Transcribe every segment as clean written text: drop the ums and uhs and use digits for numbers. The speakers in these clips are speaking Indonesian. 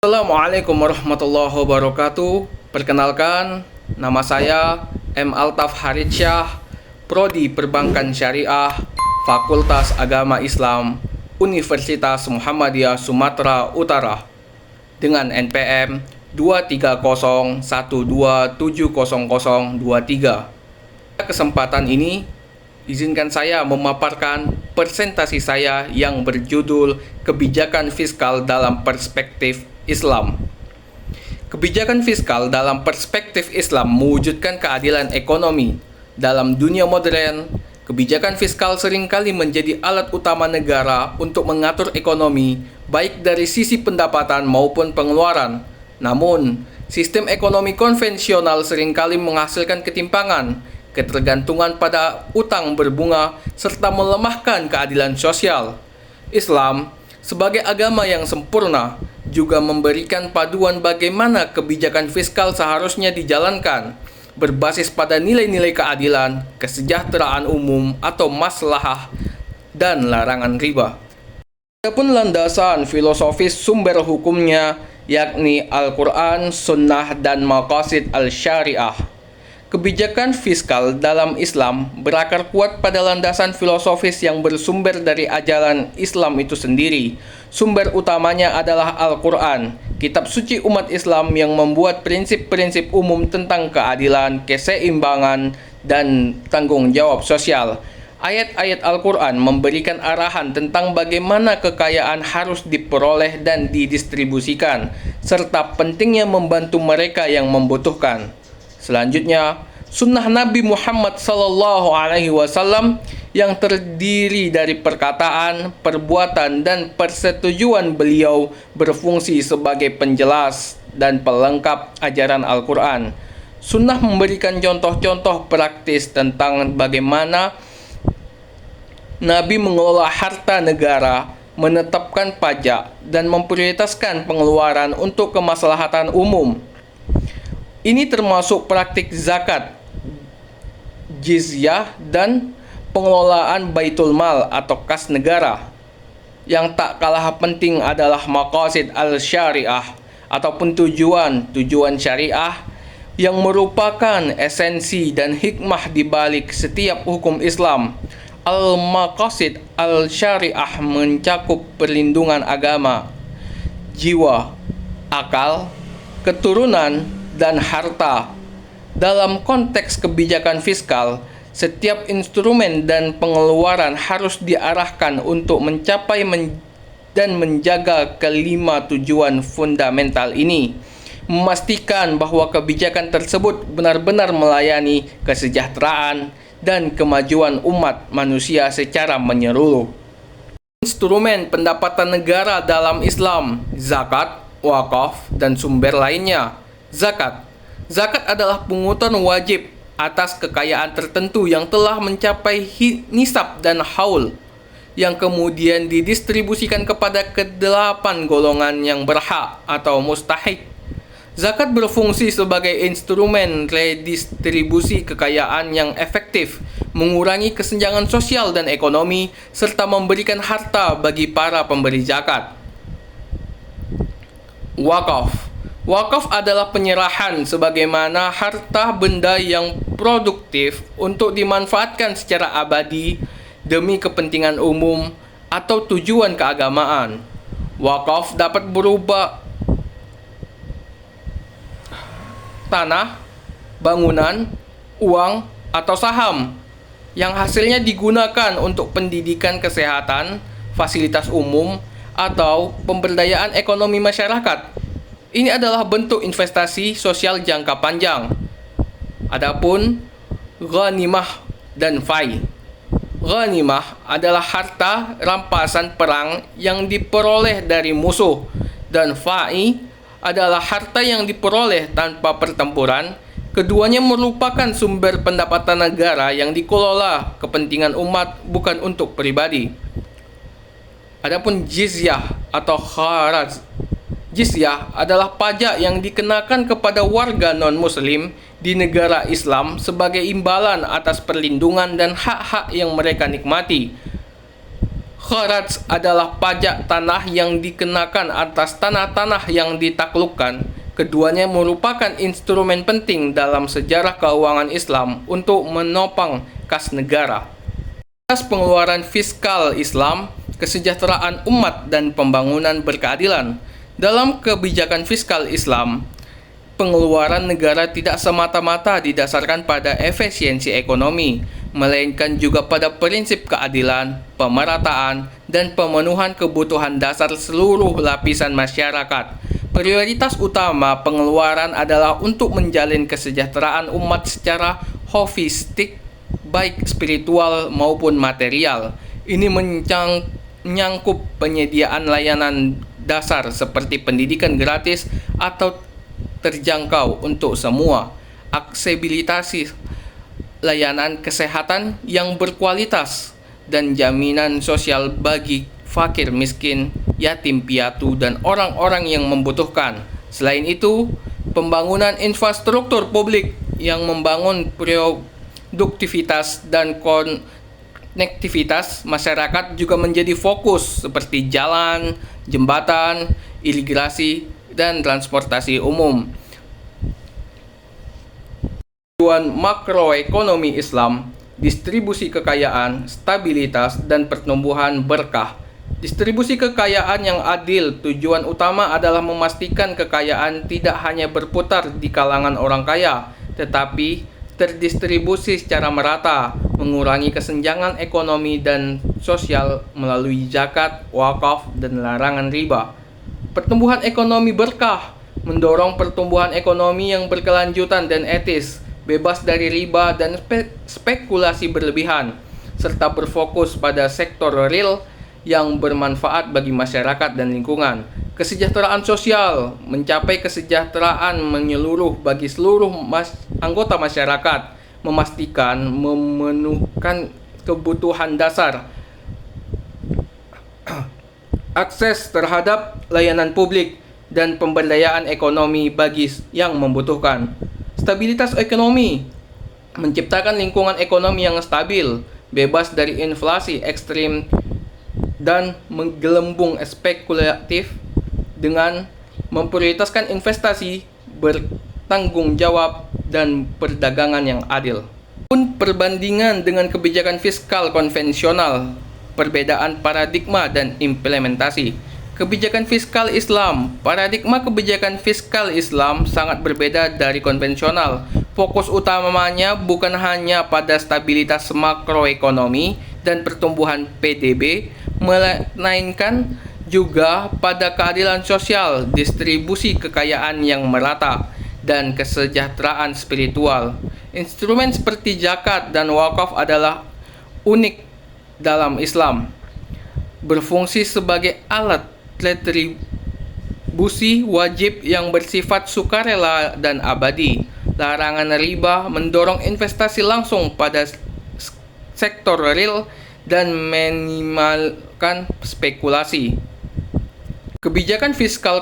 Assalamualaikum warahmatullahi wabarakatuh. Perkenalkan, nama saya M. Altaf Haritsyah, Prodi Perbankan Syariah, Fakultas Agama Islam, Universitas Muhammadiyah Sumatera Utara, dengan NPM 23012700023. Kesempatan ini, izinkan saya memaparkan presentasi saya yang berjudul Kebijakan Fiskal dalam Perspektif Islam. Kebijakan fiskal dalam perspektif Islam mewujudkan keadilan ekonomi. Dalam dunia modern, kebijakan fiskal seringkali menjadi alat utama negara untuk mengatur ekonomi, baik dari sisi pendapatan maupun pengeluaran. Namun, sistem ekonomi konvensional seringkali menghasilkan ketimpangan, ketergantungan pada utang berbunga, serta melemahkan keadilan sosial. Islam, sebagai agama yang sempurna, juga memberikan paduan bagaimana kebijakan fiskal seharusnya dijalankan, berbasis pada nilai-nilai keadilan, kesejahteraan umum atau maslahah, dan larangan riba. Adapun landasan filosofis sumber hukumnya, yakni Al-Quran, Sunnah, dan Maqasid Al-Syariah. Kebijakan fiskal dalam Islam berakar kuat pada landasan filosofis yang bersumber dari ajaran Islam itu sendiri. Sumber utamanya adalah Al-Quran, kitab suci umat Islam yang membuat prinsip-prinsip umum tentang keadilan, keseimbangan, dan tanggung jawab sosial. Ayat-ayat Al-Quran memberikan arahan tentang bagaimana kekayaan harus diperoleh dan didistribusikan, serta pentingnya membantu mereka yang membutuhkan. Selanjutnya, sunnah Nabi Muhammad SAW yang terdiri dari perkataan, perbuatan, dan persetujuan beliau berfungsi sebagai penjelas dan pelengkap ajaran Al-Quran. Sunnah memberikan contoh-contoh praktis tentang bagaimana Nabi mengelola harta negara, menetapkan pajak, dan memprioritaskan pengeluaran untuk kemaslahatan umum. Ini termasuk praktik zakat, jizyah, dan pengelolaan baitul mal atau kas negara. Yang tak kalah penting adalah maqasid al-syariah ataupun tujuan syariah yang merupakan esensi dan hikmah di balik setiap hukum Islam. Al-maqasid al-syariah mencakup perlindungan agama, jiwa, akal, keturunan, dan harta. Dalam konteks kebijakan fiskal, setiap instrumen dan pengeluaran harus diarahkan untuk mencapai dan menjaga kelima tujuan fundamental ini, memastikan bahwa kebijakan tersebut benar-benar melayani kesejahteraan dan kemajuan umat manusia secara menyeluruh. Instrumen pendapatan negara dalam Islam, zakat, wakaf, dan sumber lainnya. Zakat adalah pungutan wajib atas kekayaan tertentu yang telah mencapai nisab dan haul, yang kemudian didistribusikan kepada kedelapan golongan yang berhak atau mustahik. Zakat berfungsi sebagai instrumen redistribusi kekayaan yang efektif, mengurangi kesenjangan sosial dan ekonomi, serta memberikan harta bagi para pemberi zakat. Wakaf adalah penyerahan sebagaimana harta benda yang produktif untuk dimanfaatkan secara abadi demi kepentingan umum atau tujuan keagamaan. Wakaf dapat berupa tanah, bangunan, uang, atau saham yang hasilnya digunakan untuk pendidikan kesehatan, fasilitas umum, atau pemberdayaan ekonomi masyarakat. Ini adalah bentuk investasi sosial jangka panjang. Adapun ghanimah dan fai. Ghanimah adalah harta rampasan perang yang diperoleh dari musuh, dan fai adalah harta yang diperoleh tanpa pertempuran. Keduanya merupakan sumber pendapatan negara yang dikelola kepentingan umat, bukan untuk pribadi. Adapun jizyah atau kharaj. Jizyah adalah pajak yang dikenakan kepada warga non-muslim di negara Islam sebagai imbalan atas perlindungan dan hak-hak yang mereka nikmati. Kharaj adalah pajak tanah yang dikenakan atas tanah-tanah yang ditaklukkan. Keduanya merupakan instrumen penting dalam sejarah keuangan Islam untuk menopang kas negara. Atas pengeluaran fiskal Islam, kesejahteraan umat dan pembangunan berkeadilan. Dalam kebijakan fiskal Islam, pengeluaran negara tidak semata-mata didasarkan pada efisiensi ekonomi, melainkan juga pada prinsip keadilan, pemerataan, dan pemenuhan kebutuhan dasar seluruh lapisan masyarakat. Prioritas utama pengeluaran adalah untuk menjalin kesejahteraan umat secara holistik, baik spiritual maupun material. Ini menyangkut penyediaan layanan dasar seperti pendidikan gratis atau terjangkau untuk semua, aksesibilitas layanan kesehatan yang berkualitas, dan jaminan sosial bagi fakir miskin, yatim piatu, dan orang-orang yang membutuhkan. Selain itu, pembangunan infrastruktur publik yang membangun produktivitas dan konektivitas masyarakat juga menjadi fokus, seperti jalan, jembatan, irigasi, dan transportasi umum. Tujuan makroekonomi Islam: distribusi kekayaan, stabilitas, dan pertumbuhan berkah. Distribusi kekayaan yang adil, tujuan utama adalah memastikan kekayaan tidak hanya berputar di kalangan orang kaya, tetapi terdistribusi secara merata, mengurangi kesenjangan ekonomi dan sosial melalui zakat, wakaf, dan larangan riba. Pertumbuhan ekonomi berkah, mendorong pertumbuhan ekonomi yang berkelanjutan dan etis, bebas dari riba dan spekulasi berlebihan, serta berfokus pada sektor real yang bermanfaat bagi masyarakat dan lingkungan. Kesejahteraan sosial, mencapai kesejahteraan menyeluruh bagi seluruh anggota masyarakat, memastikan memenuhkan kebutuhan dasar, akses terhadap layanan publik, dan pemberdayaan ekonomi bagi yang membutuhkan. Stabilitas ekonomi, menciptakan lingkungan ekonomi yang stabil, bebas dari inflasi ekstrim dan menggelembung spekulatif, dengan memprioritaskan investasi bertanggung jawab dan perdagangan yang adil. Pun perbandingan dengan kebijakan fiskal konvensional, perbedaan paradigma dan implementasi. Kebijakan fiskal Islam. Paradigma kebijakan fiskal Islam sangat berbeda dari konvensional. Fokus utamanya bukan hanya pada stabilitas makroekonomi dan pertumbuhan PDB, melainkan juga pada keadilan sosial, distribusi kekayaan yang merata, dan kesejahteraan spiritual. Instrumen seperti zakat dan wakaf adalah unik dalam Islam, berfungsi sebagai alat retribusi wajib yang bersifat sukarela dan abadi. Larangan riba mendorong investasi langsung pada sektor real dan minimalkan spekulasi. Kebijakan fiskal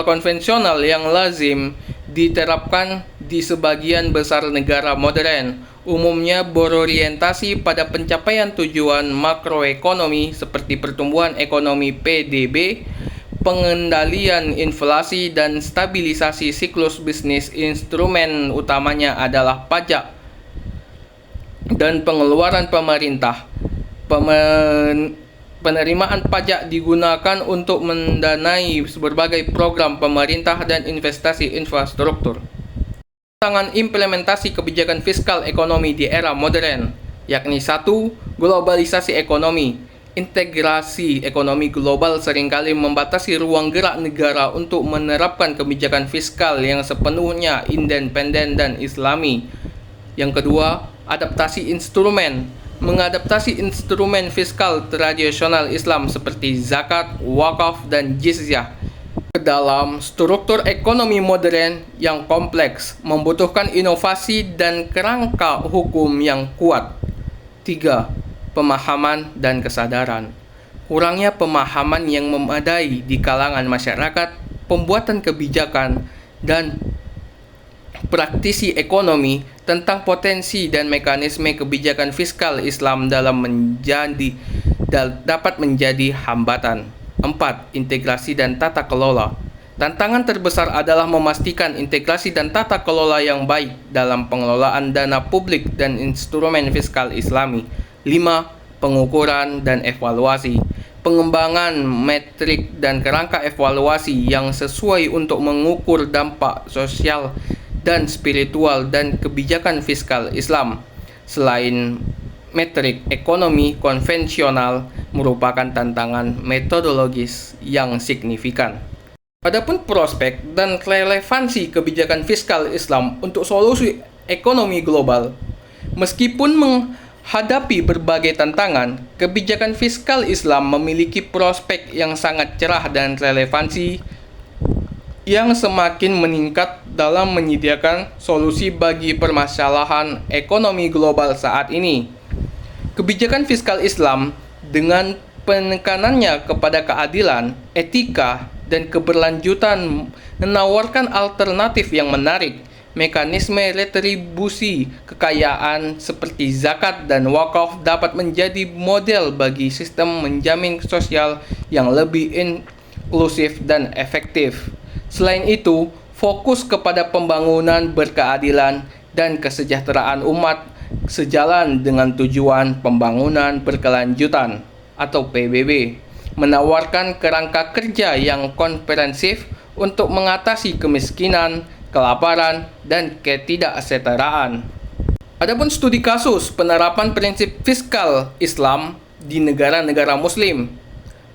konvensional yang lazim diterapkan di sebagian besar negara modern, umumnya berorientasi pada pencapaian tujuan makroekonomi seperti pertumbuhan ekonomi PDB, pengendalian inflasi, dan stabilisasi siklus bisnis. Instrumen utamanya adalah pajak dan pengeluaran pemerintah. Penerimaan pajak digunakan untuk mendanai berbagai program pemerintah dan investasi infrastruktur. Tantangan implementasi kebijakan fiskal ekonomi di era modern, yakni 1. Globalisasi ekonomi. Integrasi ekonomi global seringkali membatasi ruang gerak negara untuk menerapkan kebijakan fiskal yang sepenuhnya independen dan islami. Yang kedua, adaptasi instrumen. Mengadaptasi instrumen fiskal tradisional Islam seperti zakat, wakaf, dan jizyah ke dalam struktur ekonomi modern yang kompleks, membutuhkan inovasi dan kerangka hukum yang kuat. 3. Pemahaman dan kesadaran. Kurangnya pemahaman yang memadai di kalangan masyarakat, pembuatan kebijakan, dan praktisi ekonomi tentang potensi dan mekanisme kebijakan fiskal Islam dapat menjadi hambatan. 4. Integrasi dan tata kelola. Tantangan terbesar adalah memastikan integrasi dan tata kelola yang baik dalam pengelolaan dana publik dan instrumen fiskal Islami. 5. Pengukuran dan evaluasi. Pengembangan metrik dan kerangka evaluasi yang sesuai untuk mengukur dampak sosial dan spiritual dan kebijakan fiskal Islam. Selain metrik, ekonomi konvensional merupakan tantangan metodologis yang signifikan. Adapun prospek dan relevansi kebijakan fiskal Islam untuk solusi ekonomi global, meskipun menghadapi berbagai tantangan, kebijakan fiskal Islam memiliki prospek yang sangat cerah dan relevansi yang semakin meningkat dalam menyediakan solusi bagi permasalahan ekonomi global saat ini. Kebijakan fiskal Islam dengan penekanannya kepada keadilan, etika, dan keberlanjutan menawarkan alternatif yang menarik. Mekanisme retribusi kekayaan seperti zakat dan wakaf dapat menjadi model bagi sistem menjamin sosial yang lebih inklusif dan efektif. Selain itu, fokus kepada pembangunan berkeadilan dan kesejahteraan umat sejalan dengan tujuan pembangunan berkelanjutan atau PBB, menawarkan kerangka kerja yang komprehensif untuk mengatasi kemiskinan, kelaparan, dan ketidaksetaraan. Adapun studi kasus penerapan prinsip fiskal Islam di negara-negara Muslim.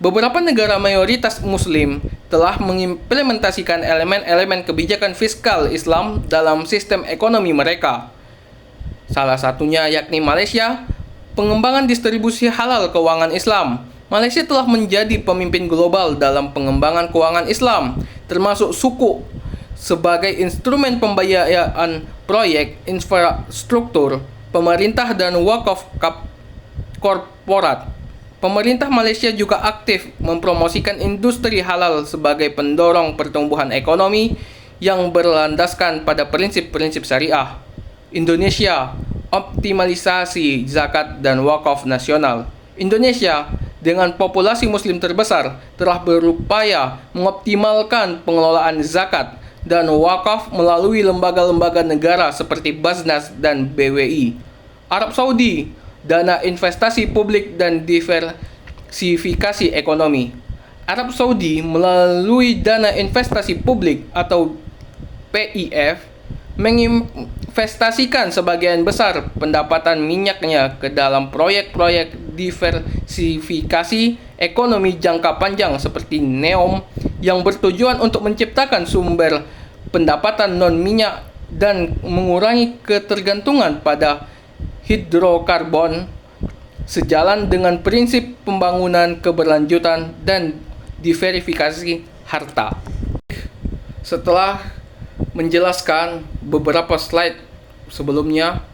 Beberapa negara mayoritas Muslim telah mengimplementasikan elemen-elemen kebijakan fiskal Islam dalam sistem ekonomi mereka. Salah satunya yakni Malaysia, pengembangan distribusi halal keuangan Islam. Malaysia telah menjadi pemimpin global dalam pengembangan keuangan Islam, termasuk sukuk sebagai instrumen pembiayaan proyek infrastruktur, pemerintah dan wakaf korporat. Pemerintah Malaysia juga aktif mempromosikan industri halal sebagai pendorong pertumbuhan ekonomi yang berlandaskan pada prinsip-prinsip syariah. Indonesia, optimalisasi zakat dan wakaf nasional. Indonesia, dengan populasi muslim terbesar, telah berupaya mengoptimalkan pengelolaan zakat dan wakaf melalui lembaga-lembaga negara seperti Basnas dan BWI. Arab Saudi, dana investasi publik dan diversifikasi ekonomi. Arab Saudi melalui dana investasi publik atau PIF menginvestasikan sebagian besar pendapatan minyaknya ke dalam proyek-proyek diversifikasi ekonomi jangka panjang seperti NEOM yang bertujuan untuk menciptakan sumber pendapatan non-minyak dan mengurangi ketergantungan pada hidrokarbon sejalan dengan prinsip pembangunan keberlanjutan dan diverifikasi harta. Setelah menjelaskan beberapa slide sebelumnya,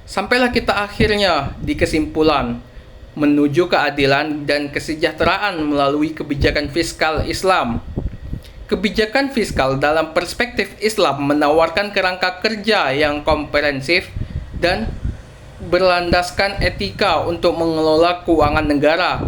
sampailah kita akhirnya di kesimpulan menuju keadilan dan kesejahteraan melalui kebijakan fiskal Islam. Kebijakan fiskal dalam perspektif Islam menawarkan kerangka kerja yang komprehensif dan berlandaskan etika untuk mengelola keuangan negara.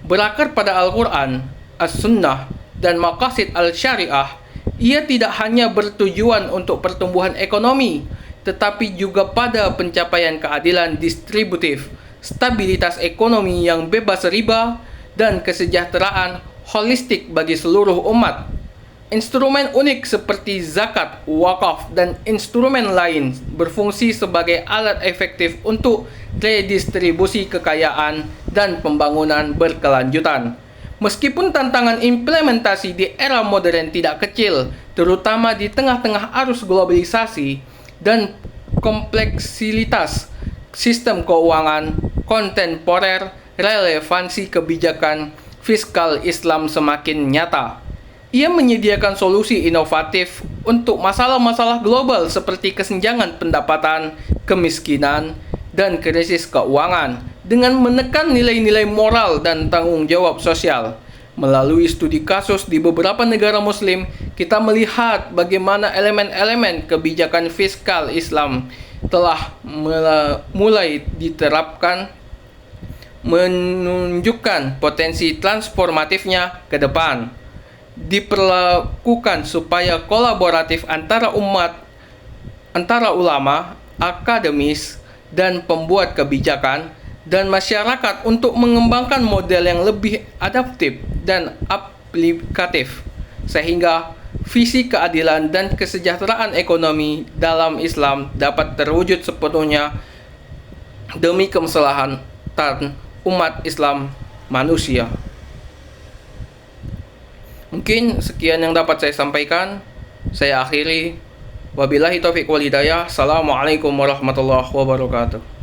Berakar pada Al-Quran, As-Sunnah, dan Maqasid Al-Syariah, ia tidak hanya bertujuan untuk pertumbuhan ekonomi, tetapi juga pada pencapaian keadilan distributif, stabilitas ekonomi yang bebas riba, dan kesejahteraan holistik bagi seluruh umat. Instrumen unik seperti zakat, wakaf, dan instrumen lain berfungsi sebagai alat efektif untuk redistribusi kekayaan dan pembangunan berkelanjutan. Meskipun tantangan implementasi di era modern tidak kecil, terutama di tengah-tengah arus globalisasi dan kompleksitas sistem keuangan kontemporer, relevansi kebijakan fiskal Islam semakin nyata. Ia menyediakan solusi inovatif untuk masalah-masalah global seperti kesenjangan pendapatan, kemiskinan, dan krisis keuangan dengan menekan nilai-nilai moral dan tanggung jawab sosial. Melalui studi kasus di beberapa negara muslim, kita melihat bagaimana elemen-elemen kebijakan fiskal Islam telah mulai diterapkan, menunjukkan potensi transformatifnya ke depan. Diperlakukan supaya kolaboratif antara ulama, akademis, dan pembuat kebijakan dan masyarakat untuk mengembangkan model yang lebih adaptif dan aplikatif, sehingga visi keadilan dan kesejahteraan ekonomi dalam Islam dapat terwujud sepenuhnya demi kemaslahatan umat Islam manusia. Mungkin sekian yang dapat saya sampaikan. Saya akhiri. Wabillahi taufiq wal hidayah. Assalamualaikum warahmatullahi wabarakatuh.